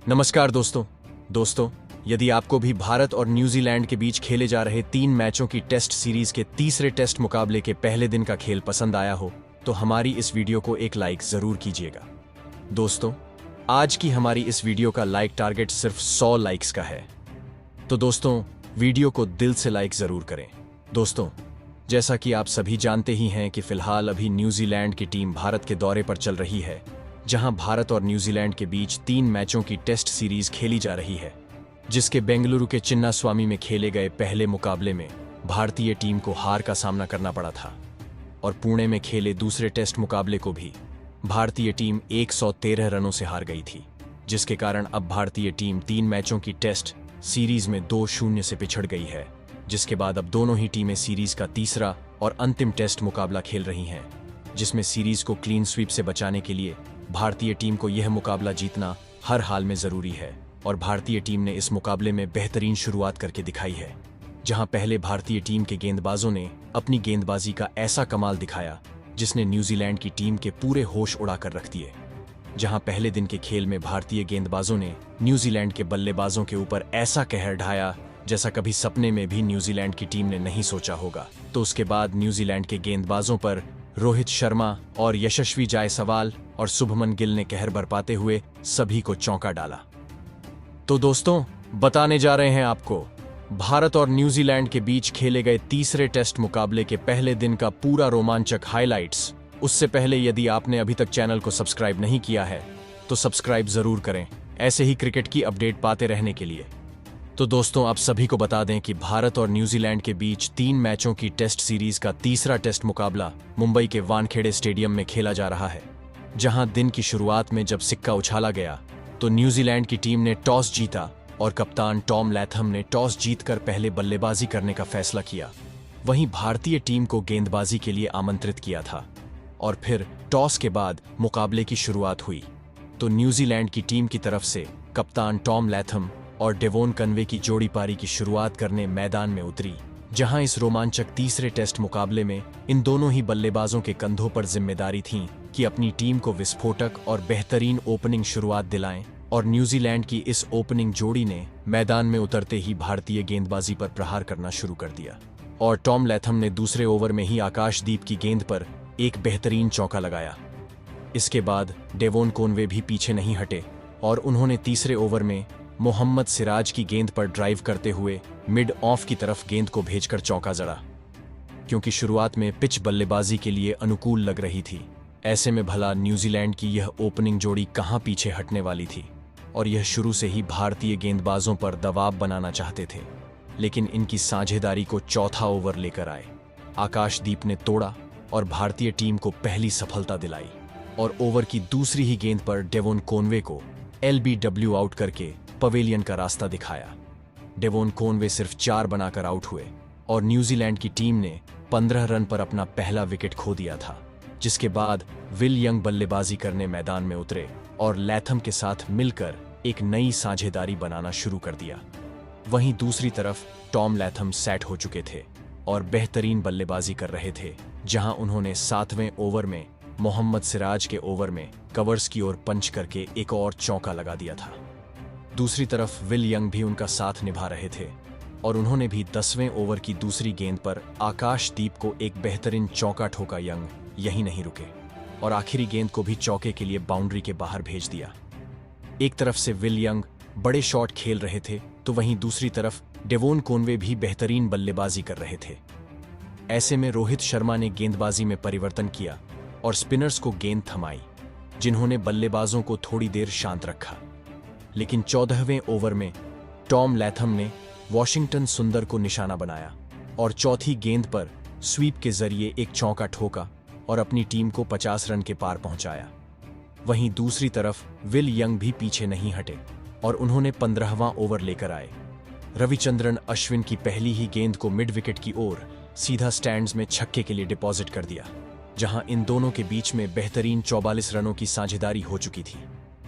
नमस्कार दोस्तों, यदि आपको भी भारत और न्यूजीलैंड के बीच खेले जा रहे 3 मैचों की टेस्ट सीरीज के तीसरे टेस्ट मुकाबले के पहले दिन का खेल पसंद आया हो तो हमारी इस वीडियो को एक लाइक जरूर कीजिएगा। दोस्तों, आज की हमारी इस वीडियो का लाइक टारगेट सिर्फ 100 लाइक्स का है, तो दोस्तों वीडियो को दिल से लाइक जरूर करें। दोस्तों, जैसा कि आप सभी जानते ही हैं कि फिलहाल अभी न्यूजीलैंड की टीम भारत के दौरे पर चल रही है, जहां भारत और न्यूजीलैंड के बीच 3 मैचों की टेस्ट सीरीज खेली जा रही है, जिसके बेंगलुरु के चिन्नास्वामी में खेले गए पहले मुकाबले में भारतीय टीम को हार का सामना करना पड़ा था और पुणे में खेले दूसरे टेस्ट मुकाबले को भी भारतीय टीम 113 रनों से हार गई थी, जिसके कारण अब भारतीय टीम 3 मैचों की टेस्ट सीरीज में 2-0 से पिछड़ गई है, जिसके बाद अब दोनों ही टीमें सीरीज का तीसरा और अंतिम टेस्ट मुकाबला खेल रही हैं, जिसमें सीरीज को क्लीन स्वीप से बचाने के लिए भारतीय टीम को यह मुकाबला जीतना हर हाल में जरूरी है। और भारतीय टीम ने इस मुकाबले में बेहतरीन शुरुआत करके दिखाई है, जहां पहले भारतीय टीम के गेंदबाजों ने अपनी गेंदबाजी का ऐसा कमाल दिखाया जिसने न्यूजीलैंड की टीम के पूरे होश उड़ाकर रख दिए। जहां पहले दिन के खेल में भारतीय गेंदबाजों ने न्यूजीलैंड के बल्लेबाजों के ऊपर ऐसा कहर ढाया जैसा कभी सपने में भी न्यूजीलैंड की टीम ने नहीं सोचा होगा। तो उसके बाद न्यूजीलैंड के गेंदबाजों पर रोहित शर्मा और यशस्वी जायसवाल और शुभमन गिल ने कहर बरपाते हुए सभी को चौंका डाला। तो दोस्तों, बताने जा रहे हैं आपको भारत और न्यूजीलैंड के बीच खेले गए तीसरे टेस्ट मुकाबले के पहले दिन का पूरा रोमांचक हाइलाइट्स। उससे पहले यदि आपने अभी तक चैनल को सब्सक्राइब नहीं किया है तो सब्सक्राइब जरूर करें, ऐसे ही क्रिकेट की अपडेट पाते रहने के लिए। तो दोस्तों, आप सभी को बता दें कि भारत और न्यूजीलैंड के बीच 3 मैचों की टेस्ट सीरीज का तीसरा टेस्ट मुकाबला मुंबई के वानखेड़े स्टेडियम में खेला जा रहा है, जहां दिन की शुरुआत में जब सिक्का उछाला गया तो न्यूजीलैंड की टीम ने टॉस जीता और कप्तान टॉम लैथम ने टॉस जीतकर पहले बल्लेबाजी करने का फैसला किया। वहीं भारतीय टीम को गेंदबाजी के लिए आमंत्रित किया था और फिर टॉस के बाद मुकाबले की शुरुआत हुई तो न्यूजीलैंड की टीम की तरफ से कप्तान टॉम लैथम और डेवोन कनवे की जोड़ी पारी की शुरुआत करने मैदान में उतरी, जहां इस रोमांचक तीसरे टेस्ट मुकाबले में इन दोनों ही बल्लेबाजों के कंधों पर जिम्मेदारी थी कि अपनी टीम को विस्फोटक और बेहतरीन ओपनिंग शुरुआत दिलाएं। और न्यूजीलैंड की इस ओपनिंग जोड़ी ने मैदान में उतरते ही भारतीय गेंदबाजी पर प्रहार करना शुरू कर दिया और टॉम लैथम ने दूसरे ओवर में ही आकाशदीप की गेंद पर एक बेहतरीन चौका लगाया। इसके बाद डेवोन कोनवे भी पीछे नहीं हटे और उन्होंने तीसरे ओवर में मोहम्मद सिराज की गेंद पर ड्राइव करते हुए मिड ऑफ की तरफ गेंद को भेजकर चौका जड़ा। क्योंकि शुरुआत में पिच बल्लेबाजी के लिए अनुकूल लग रही थी, ऐसे में भला न्यूजीलैंड की यह ओपनिंग जोड़ी कहां पीछे हटने वाली थी और यह शुरू से ही भारतीय गेंदबाजों पर दबाव बनाना चाहते थे। लेकिन इनकी साझेदारी को चौथा ओवर लेकर आए आकाशदीप ने तोड़ा और भारतीय टीम को पहली सफलता दिलाई और ओवर की दूसरी ही गेंद पर डेवोन कोनवे को LBW आउट करके पवेलियन का रास्ता दिखाया। डेवोन कोनवे सिर्फ 4 बनाकर आउट हुए और न्यूजीलैंड की टीम ने 15 रन पर अपना पहला विकेट खो दिया था, जिसके बाद विल यंग बल्लेबाजी करने मैदान में उतरे और लैथम के साथ मिलकर एक नई साझेदारी बनाना शुरू कर दिया। वहीं दूसरी तरफ टॉम लैथम सेट हो चुके थे और बेहतरीन बल्लेबाजी कर रहे थे, जहां उन्होंने 7वें ओवर में मोहम्मद सिराज के ओवर में कवर्स की ओर पंच करके एक और चौका लगा दिया था। दूसरी तरफ विल यंग भी उनका साथ निभा रहे थे और उन्होंने भी 10वें ओवर की दूसरी गेंद पर आकाशदीप को एक बेहतरीन चौका ठोका। यंग यहीं नहीं रुके और आखिरी गेंद को भी चौके के लिए बाउंड्री के बाहर भेज दिया। एक तरफ से विल यंग बड़े शॉट खेल रहे थे तो वहीं दूसरी तरफ डेवोन कोनवे भी बेहतरीन बल्लेबाजी कर रहे थे। ऐसे में रोहित शर्मा ने गेंदबाजी में परिवर्तन किया और स्पिनर्स को गेंद थमाई, जिन्होंने बल्लेबाजों को थोड़ी देर शांत रखा। लेकिन 14वें ओवर में टॉम लैथम ने वॉशिंगटन सुंदर को निशाना बनाया और चौथी गेंद पर स्वीप के जरिए एक चौका ठोका और अपनी टीम को 50 रन के पार पहुंचाया। वहीं दूसरी तरफ विल यंग भी पीछे नहीं हटे और उन्होंने 15वां ओवर लेकर आए। रविचंद्रन अश्विन की पहली ही गेंद को मिड विकेट की ओर सीधा स्टैंड्स में छक्के के लिए डिपॉजिट कर दिया, जहां इन दोनों के बीच में बेहतरीन 44 रनों की साझेदारी हो चुकी थी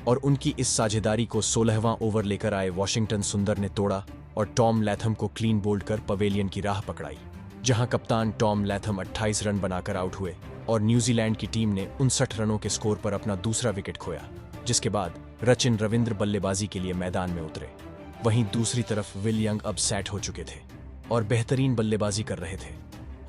और उनकी इस साझेदारी को 16वां ओवर लेकर आए वॉशिंगटन सुंदर ने तोड़ा और टॉम लैथम को क्लीन बोल्ड कर पवेलियन की राह पकड़ाई, जहां कप्तान टॉम लैथम 28 रन बनाकर आउट हुए और न्यूजीलैंड की टीम ने 59 रनों के स्कोर पर अपना दूसरा विकेट खोया, जिसके बाद रचिन रविंद्र बल्लेबाजी के लिए मैदान में उतरे। वहीं दूसरी तरफ विल यंग अब सेट हो चुके थे और बेहतरीन बल्लेबाजी कर रहे थे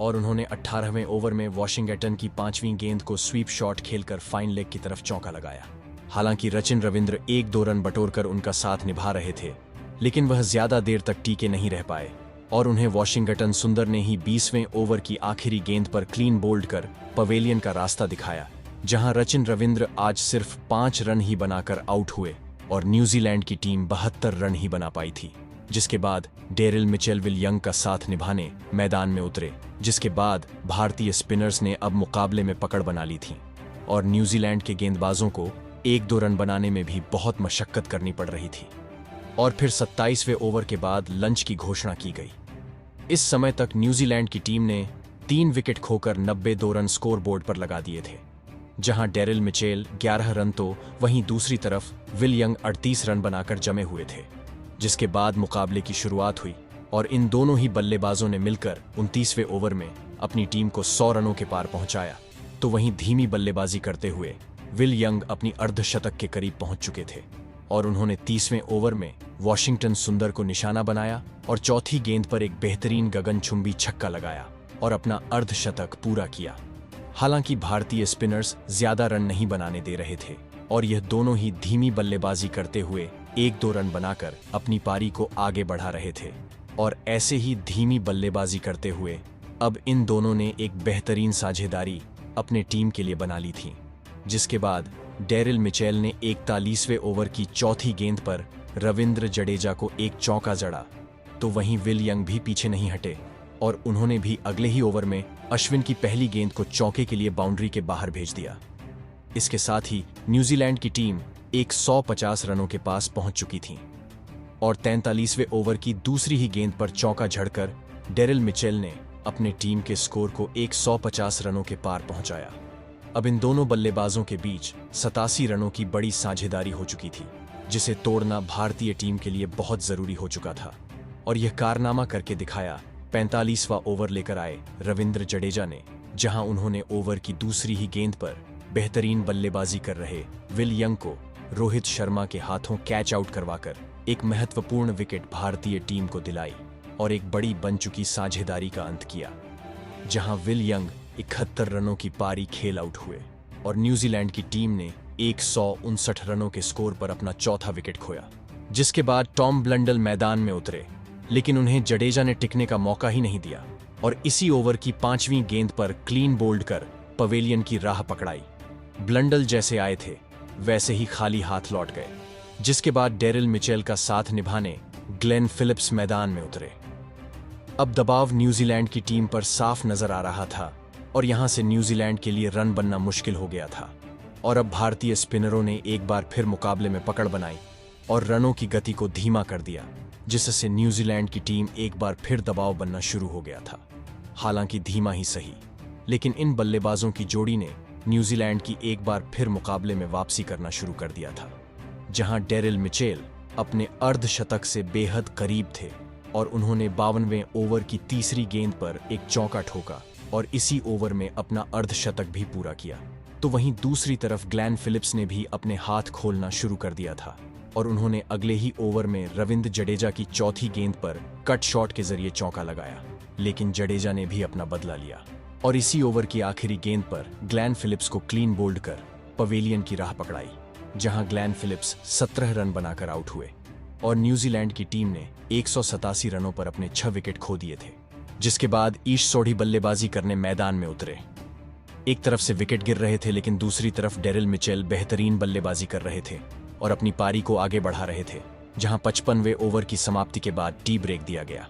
और उन्होंने 18वें ओवर में वॉशिंगटन की 5वीं गेंद को स्वीप शॉट खेलकर फाइन लेग की तरफ चौका लगाया। हालांकि रचिन रविंद्र 1-2 रन बटोरकर उनका साथ निभा रहे थे, लेकिन वह ज्यादा देर तक टीके नहीं रह पाए और उन्हें वॉशिंगटन सुंदर ने ही 20वें ओवर की आखिरी गेंद पर क्लीन बोल्ड कर पवेलियन का रास्ता दिखाया, जहां रचिन रविंद्र आज सिर्फ 5 रन ही बनाकर आउट हुए और न्यूजीलैंड की टीम 72 रन ही बना पाई थी। जिसके बाद डेरिल मिचेल विल यंग का साथ निभाने मैदान में उतरे, जिसके बाद भारतीय स्पिनर्स ने अब मुकाबले में पकड़ बना ली थी और न्यूजीलैंड के गेंदबाजों को 1-2 रन बनाने में भी बहुत मशक्कत करनी पड़ रही थी। और फिर 27वें ओवर के बाद लंच की घोषणा की गई। इस समय तक न्यूजीलैंड की टीम ने 3 विकेट खोकर 92 रन स्कोर बोर्ड पर लगा दिए थे, जहां डेरिल मिचेल 11 रन तो वहीं दूसरी तरफ विल यंग 38 रन बनाकर जमे हुए थे। जिसके बाद मुकाबले की शुरुआत हुई और इन दोनों ही बल्लेबाजों ने मिलकर 29वें ओवर में अपनी टीम को 100 रनों के पार पहुंचाया। तो वहीं धीमी बल्लेबाजी करते हुए विल यंग अपनी अर्धशतक के करीब पहुंच चुके थे और उन्होंने 30वें ओवर में वॉशिंगटन सुंदर को निशाना बनाया और चौथी गेंद पर एक बेहतरीन गगनचुंबी छक्का लगाया और अपना अर्धशतक पूरा किया। हालांकि भारतीय स्पिनर्स ज्यादा रन नहीं बनाने दे रहे थे और यह दोनों ही धीमी बल्लेबाजी करते हुए 1-2 रन बनाकर अपनी पारी को आगे बढ़ा रहे थे और ऐसे ही धीमी बल्लेबाजी करते हुए अब इन दोनों ने एक बेहतरीन साझेदारी अपने टीम के लिए बना ली थी। जिसके बाद डेरिल मिचेल ने 41वें ओवर की चौथी गेंद पर रविंद्र जडेजा को एक चौका जड़ा, तो वहीं विल यंग भी पीछे नहीं हटे और उन्होंने भी अगले ही ओवर में अश्विन की पहली गेंद को चौके के लिए बाउंड्री के बाहर भेज दिया। इसके साथ ही न्यूजीलैंड की टीम 150 रनों के पास पहुंच चुकी थी और 43वें ओवर की दूसरी ही गेंद पर चौका झड़कर डेरिल मिचेल ने अपने टीम के स्कोर को 150 रनों के पार पहुंचाया। अब इन दोनों बल्लेबाजों के बीच 87 रनों की बड़ी साझेदारी हो चुकी थी, जिसे तोड़ना भारतीय टीम के लिए बहुत जरूरी हो चुका था और यह कारनामा करके दिखाया 45वां ओवर लेकर आए रविंद्र जडेजा ने, जहां उन्होंने ओवर की दूसरी ही गेंद पर बेहतरीन बल्लेबाजी कर रहे विल यंग को रोहित शर्मा के हाथों कैच आउट करवाकर एक महत्वपूर्ण विकेट भारतीय टीम को दिलाई और एक बड़ी बन चुकी साझेदारी का अंत किया, जहां विल यंग 71 रनों की पारी खेल आउट हुए और न्यूजीलैंड की टीम ने 159 रनों के स्कोर पर अपना चौथा विकेट खोया। जिसके बाद टॉम ब्लंडल मैदान में उतरे, लेकिन उन्हें जडेजा ने टिकने का मौका ही नहीं दिया और इसी ओवर की 5वीं गेंद पर क्लीन बोल्ड कर पवेलियन की राह पकड़ाई। ब्लंडल जैसे आए थे वैसे ही खाली हाथ लौट गए। जिसके बाद डेरिल मिचेल का साथ निभाने ग्लेन फिलिप्स मैदान में उतरे। अब दबाव न्यूजीलैंड की टीम पर साफ नजर आ रहा था और यहां से न्यूजीलैंड के लिए रन बनना मुश्किल हो गया था और अब भारतीय स्पिनरों ने एक बार फिर मुकाबले में पकड़ बनाई और रनों की गति को धीमा कर दिया, जिससे न्यूजीलैंड की टीम एक बार फिर दबाव बनना शुरू हो गया था। हालांकि धीमा ही सही, लेकिन इन बल्लेबाजों की जोड़ी ने न्यूजीलैंड की एक बार फिर मुकाबले में वापसी करना शुरू कर दिया था, जहां डेरिल मिचेल अपने अर्धशतक से बेहद करीब थे और उन्होंने 52वें ओवर की तीसरी गेंद पर एक चौका ठोका और इसी ओवर में अपना अर्धशतक भी पूरा किया। तो वहीं दूसरी तरफ ग्लेन फिलिप्स ने भी अपने हाथ खोलना शुरू कर दिया था और उन्होंने अगले ही ओवर में रविंद्र जडेजा की चौथी गेंद पर कट शॉट के जरिए चौका लगाया, लेकिन जडेजा ने भी अपना बदला लिया और इसी ओवर की आखिरी गेंद पर ग्लेन फिलिप्स को क्लीन बोल्ड कर पवेलियन की राह पकड़ाई, जहां ग्लेन फिलिप्स 17 रन बनाकर आउट हुए और न्यूजीलैंड की टीम ने 187 रनों पर अपने 6 विकेट खो दिए थे। जिसके बाद ईश सोढ़ी बल्लेबाजी करने मैदान में उतरे। एक तरफ से विकेट गिर रहे थे, लेकिन दूसरी तरफ डेरिल मिचेल बेहतरीन बल्लेबाजी कर रहे थे और अपनी पारी को आगे बढ़ा रहे थे, जहां 55वें ओवर की समाप्ति के बाद टी ब्रेक दिया गया।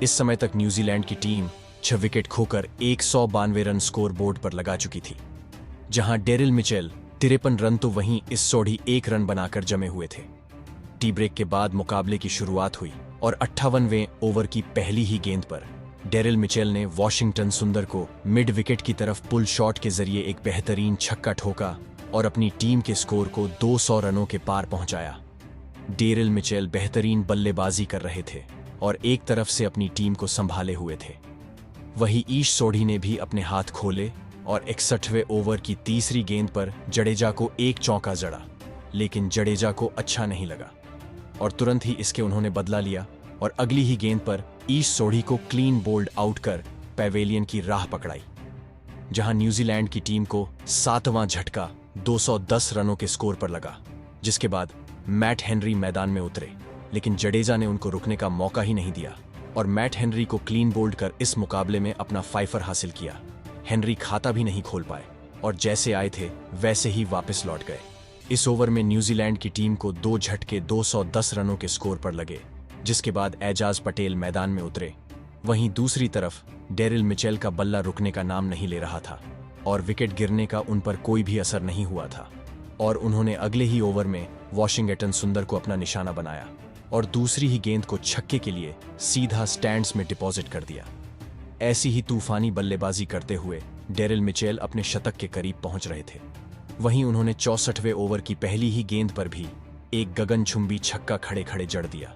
इस समय तक न्यूजीलैंड की टीम 6 विकेट खोकर 192 रन स्कोर बोर्ड पर लगा चुकी थी, जहां डेरिल मिचेल 53 रन तो वहीं इस सोढ़ी 1 रन बनाकर जमे हुए थे। टी ब्रेक के बाद मुकाबले की शुरुआत हुई और 58वें ओवर की पहली ही गेंद पर डेरिल मिचेल ने वॉशिंगटन सुंदर को मिड विकेट की तरफ पुल शॉट के जरिए एक बेहतरीन छक्का ठोका और अपनी टीम के स्कोर को 200 रनों के पार पहुंचाया। डेरिल मिचेल बेहतरीन बल्लेबाजी कर रहे थे और एक तरफ से अपनी टीम को संभाले हुए थे। वहीं ईश सोढ़ी ने भी अपने हाथ खोले और 61वें ओवर की तीसरी गेंद पर जडेजा को एक चौका जड़ा, लेकिन जडेजा को अच्छा नहीं लगा और तुरंत ही इसके उन्होंने बदला लिया और अगली ही गेंद पर ईश सोढ़ी को क्लीन बोल्ड आउट कर पैवेलियन की राह पकड़ाई, जहां न्यूजीलैंड की टीम को 7वां झटका 210 रनों के स्कोर पर लगा। जिसके बाद मैट हेनरी मैदान में उतरे, लेकिन जडेजा ने उनको रुकने का मौका ही नहीं दिया और मैट हेनरी को क्लीन बोल्ड कर इस मुकाबले में अपना फाइफर हासिल किया। हेनरी खाता भी नहीं खोल पाए और जैसे आए थे वैसे ही वापस लौट गए। इस ओवर में न्यूजीलैंड की टीम को 2 झटके 210 रनों के स्कोर पर लगे, जिसके बाद एजाज पटेल मैदान में उतरे। वहीं दूसरी तरफ डेरिल मिचेल का बल्ला रुकने का नाम नहीं ले रहा था और विकेट गिरने का उन पर कोई भी असर नहीं हुआ था और उन्होंने अगले ही ओवर में वॉशिंगटन सुंदर को अपना निशाना बनाया और दूसरी ही गेंद को छक्के के लिए सीधा स्टैंड्स में डिपॉजिट कर दिया। ऐसी ही तूफानी बल्लेबाजी करते हुए डेरिल मिचेल अपने शतक के करीब पहुंच रहे थे। वहीं उन्होंने 64वें ओवर की पहली ही गेंद पर भी एक गगनचुंबी छक्का खड़े खड़े जड़ दिया,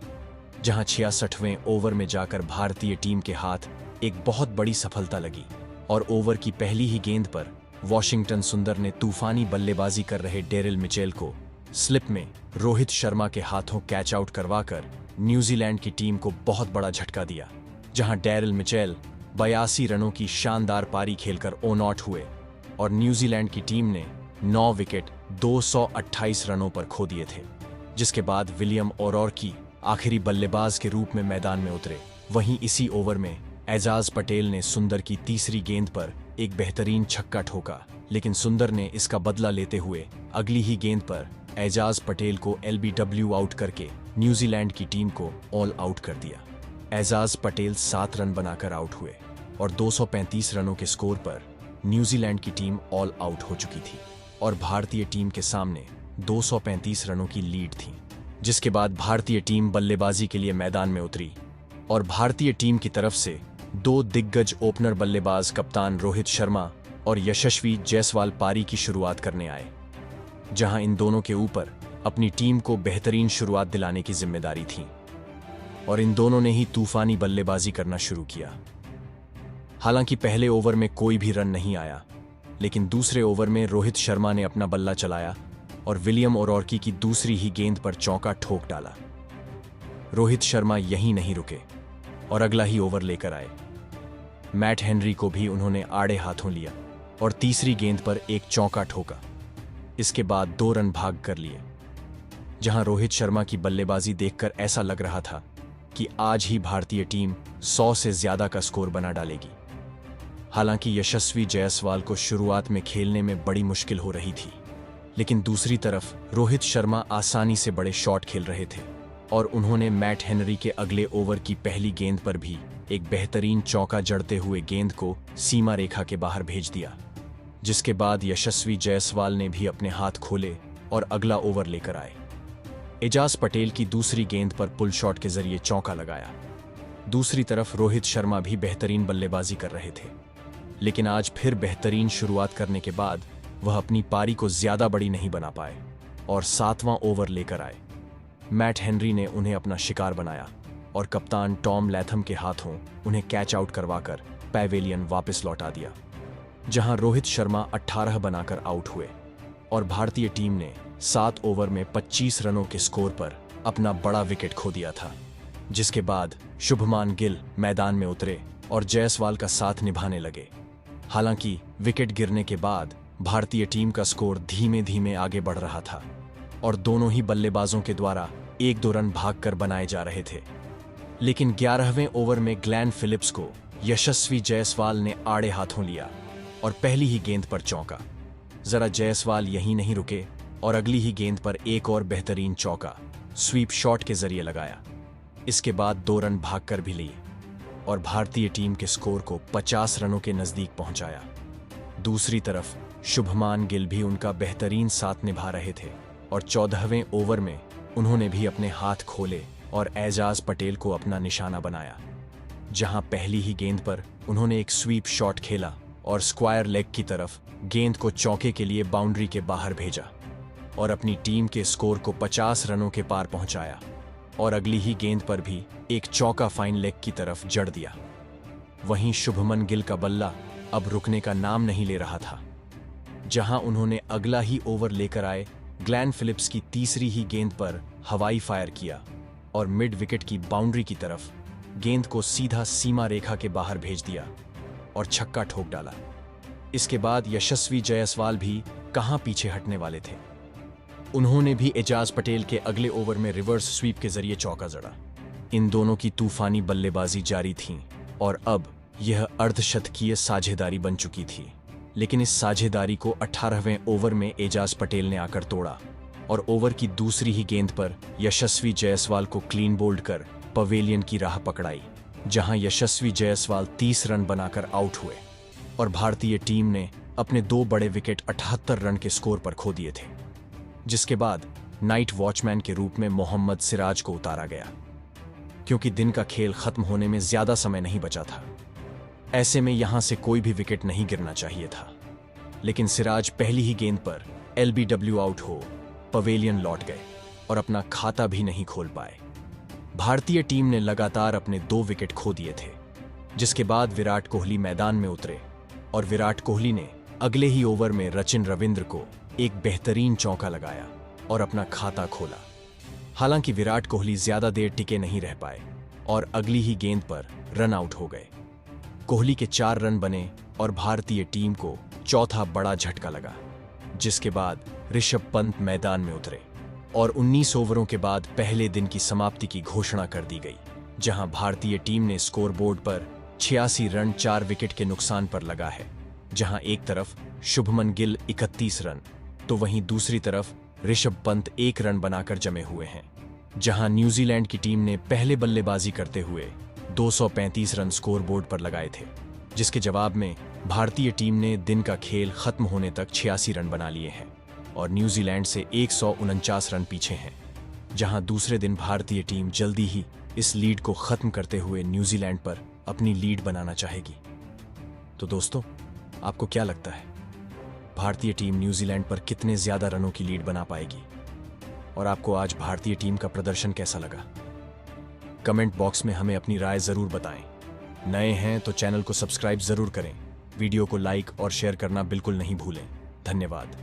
जहां 66वें ओवर में जाकर भारतीय टीम के हाथ एक बहुत बड़ी सफलता लगी और ओवर की पहली ही गेंद पर वॉशिंगटन सुंदर ने तूफानी बल्लेबाजी कर रहे डेरिल मिचेल को स्लिप में रोहित शर्मा के हाथों कैच आउट करवाकर न्यूजीलैंड की टीम को बहुत बड़ा झटका दिया, जहां डेरिल मिचेल 82 रनों की शानदार पारी खेलकर ऑन आउट हुए और न्यूजीलैंड की टीम ने 9 विकेट 228 रनों पर खो दिए थे। जिसके बाद विलियम ओरॉर्की आखिरी बल्लेबाज के रूप में मैदान में उतरे। वहीं इसी ओवर में एजाज पटेल ने सुंदर की तीसरी गेंद पर एक बेहतरीन छक्का ठोका, लेकिन सुंदर ने इसका बदला लेते हुए अगली ही गेंद पर एजाज पटेल को एलबीडब्ल्यू आउट करके न्यूजीलैंड की टीम को ऑल आउट कर दिया। एजाज पटेल 7 रन बनाकर आउट हुए और 235 रनों के स्कोर पर न्यूजीलैंड की टीम ऑल आउट हो चुकी थी और भारतीय टीम के सामने 235 रनों की लीड थी। जिसके बाद भारतीय टीम बल्लेबाजी के लिए मैदान में उतरी और भारतीय टीम की तरफ से 2 दिग्गज ओपनर बल्लेबाज कप्तान रोहित शर्मा और यशस्वी जायसवाल पारी की शुरुआत करने आए, जहां इन दोनों के ऊपर अपनी टीम को बेहतरीन शुरुआत दिलाने की जिम्मेदारी थी और इन दोनों ने ही तूफानी बल्लेबाजी करना शुरू किया। हालांकि पहले ओवर में कोई भी रन नहीं आया, लेकिन दूसरे ओवर में रोहित शर्मा ने अपना बल्ला चलाया और विलियम ओरॉर्की की दूसरी ही गेंद पर चौका ठोक डाला। रोहित शर्मा यहीं नहीं रुके और अगला ही ओवर लेकर आए। मैट हेनरी को भी उन्होंने आड़े हाथों लिया और तीसरी गेंद पर एक चौका ठोका। इसके बाद 2 रन भाग कर लिए, जहां रोहित शर्मा की बल्लेबाजी देखकर ऐसा लग रहा था कि आज ही भारतीय टीम 100 से ज्यादा का स्कोर बना डालेगी। हालांकि यशस्वी जायसवाल को शुरुआत में खेलने में बड़ी मुश्किल हो रही थी, लेकिन दूसरी तरफ रोहित शर्मा आसानी से बड़े शॉट खेल रहे थे और उन्होंने मैट हेनरी के अगले ओवर की पहली गेंद पर भी एक बेहतरीन चौका जड़ते हुए गेंद को सीमा रेखा के बाहर भेज दिया। जिसके बाद यशस्वी जायसवाल ने भी अपने हाथ खोले और अगला ओवर लेकर आए। एजाज पटेल की दूसरी गेंद पर पुल शॉट के जरिए चौका लगाया। दूसरी तरफ रोहित शर्मा भी बेहतरीन बल्लेबाजी कर रहे थे, लेकिन आज फिर बेहतरीन शुरुआत करने के बाद वह अपनी पारी को ज्यादा बड़ी नहीं बना पाए और 7वां ओवर लेकर आए। मैट हेनरी ने उन्हें अपना शिकार बनाया और कप्तान टॉम लैथम के हाथों उन्हें कैच आउट करवाकर पैवेलियन वापस लौटा दिया, जहां रोहित शर्मा 18 बनाकर आउट हुए और भारतीय टीम ने 7 ओवर में 25 रनों के स्कोर पर अपना बड़ा विकेट खो दिया था। जिसके बाद शुभमान गिल मैदान में उतरे और जायसवाल का साथ निभाने लगे। हालांकि विकेट गिरने के बाद भारतीय टीम का स्कोर धीमे धीमे आगे बढ़ रहा था और दोनों ही बल्लेबाजों के द्वारा 1-2 रन भागकर बनाए जा रहे थे, लेकिन 11वें ओवर में ग्लेन फिलिप्स को यशस्वी जायसवाल ने आड़े हाथों लिया और पहली ही गेंद पर चौका। जरा जायसवाल यहीं नहीं रुके और अगली ही गेंद पर एक और बेहतरीन चौका स्वीप शॉट के जरिए लगाया। इसके बाद 2 रन भागकर भी लिए और भारतीय टीम के स्कोर को 50 रनों के नजदीक पहुंचाया। दूसरी तरफ शुभमान गिल भी उनका बेहतरीन साथ निभा रहे थे और 14वें ओवर में उन्होंने भी अपने हाथ खोले और एजाज पटेल को अपना निशाना बनाया, जहां पहली ही गेंद पर उन्होंने एक स्वीप शॉट खेला और स्क्वायर लेग की तरफ गेंद को चौके के लिए बाउंड्री के बाहर भेजा और अपनी टीम के स्कोर को 50 रनों के पार पहुंचाया और अगली ही गेंद पर भी एक चौका फाइन लेग की तरफ जड़ दिया। वहीं शुभमन गिल का बल्ला अब रुकने का नाम नहीं ले रहा था, जहां उन्होंने अगला ही ओवर लेकर आए ग्लेन फिलिप्स की तीसरी ही गेंद पर हवाई फायर किया और मिड विकेट की बाउंड्री की तरफ गेंद को सीधा सीमा रेखा के बाहर भेज दिया और छक्का ठोक डाला। इसके बाद यशस्वी जायसवाल भी कहां पीछे हटने वाले थे। उन्होंने भी एजाज पटेल के अगले ओवर में रिवर्स स्वीप के जरिए चौका जड़ा। इन दोनों की तूफानी बल्लेबाजी जारी थी और अब यह अर्धशतकीय साझेदारी बन चुकी थी। लेकिन इस साझेदारी को 18वें ओवर में एजाज पटेल ने आकर तोड़ा और ओवर की दूसरी ही गेंद पर यशस्वी जायसवाल को क्लीन बोल्ड कर पवेलियन की राह पकड़ाई, जहां यशस्वी जायसवाल 30 रन बनाकर आउट हुए और भारतीय टीम ने अपने 2 बड़े विकेट 78 रन के स्कोर पर खो दिए थे। जिसके बाद नाइट वॉचमैन के रूप में मोहम्मद सिराज को उतारा गया, क्योंकि दिन का खेल खत्म होने में ज्यादा समय नहीं बचा था। ऐसे में यहां से कोई भी विकेट नहीं गिरना चाहिए था। लेकिन सिराज पहली ही गेंद पर LBW आउट हो पवेलियन लौट गए और अपना खाता भी नहीं खोल पाए। भारतीय टीम ने लगातार अपने 2 विकेट खो दिए थे, जिसके बाद विराट कोहली मैदान में उतरे और विराट कोहली ने अगले ही ओवर में रचिन रविंद्र को एक बेहतरीन चौका लगाया और अपना खाता खोला। हालांकि विराट कोहली ज्यादा देर टिके नहीं रह पाए और अगली ही गेंद पर रन आउट हो गए। कोहली के 4 रन बने और भारतीय टीम को चौथा बड़ा झटका लगा, जिसके बाद ऋषभ पंत मैदान में उतरे और 19 ओवरों के बाद पहले दिन की समाप्ति की घोषणा कर दी गई, जहां भारतीय टीम ने स्कोरबोर्ड पर 86 रन 4 विकेट के नुकसान पर लगा है। जहां एक तरफ शुभमन गिल 31 रन तो वहीं दूसरी तरफ ऋषभ पंत 1 रन बनाकर जमे हुए हैं। जहां न्यूजीलैंड की टीम ने पहले बल्लेबाजी करते हुए 235 रन स्कोरबोर्ड पर लगाए थे, जिसके जवाब में भारतीय टीम ने दिन का खेल खत्म होने तक 86 रन बना लिए हैं और न्यूजीलैंड से 149 रन पीछे हैं। जहां दूसरे दिन भारतीय टीम जल्दी ही इस लीड को खत्म करते हुए न्यूजीलैंड पर अपनी लीड बनाना चाहेगी। तो दोस्तों, आपको क्या लगता है, भारतीय टीम न्यूजीलैंड पर कितने ज्यादा रनों की लीड बना पाएगी? और आपको आज भारतीय टीम का प्रदर्शन कैसा लगा? कमेंट बॉक्स में हमें अपनी राय जरूर बताएं। नए हैं तो चैनल को सब्सक्राइब जरूर करें। वीडियो को लाइक और शेयर करना बिल्कुल नहीं भूलें। धन्यवाद।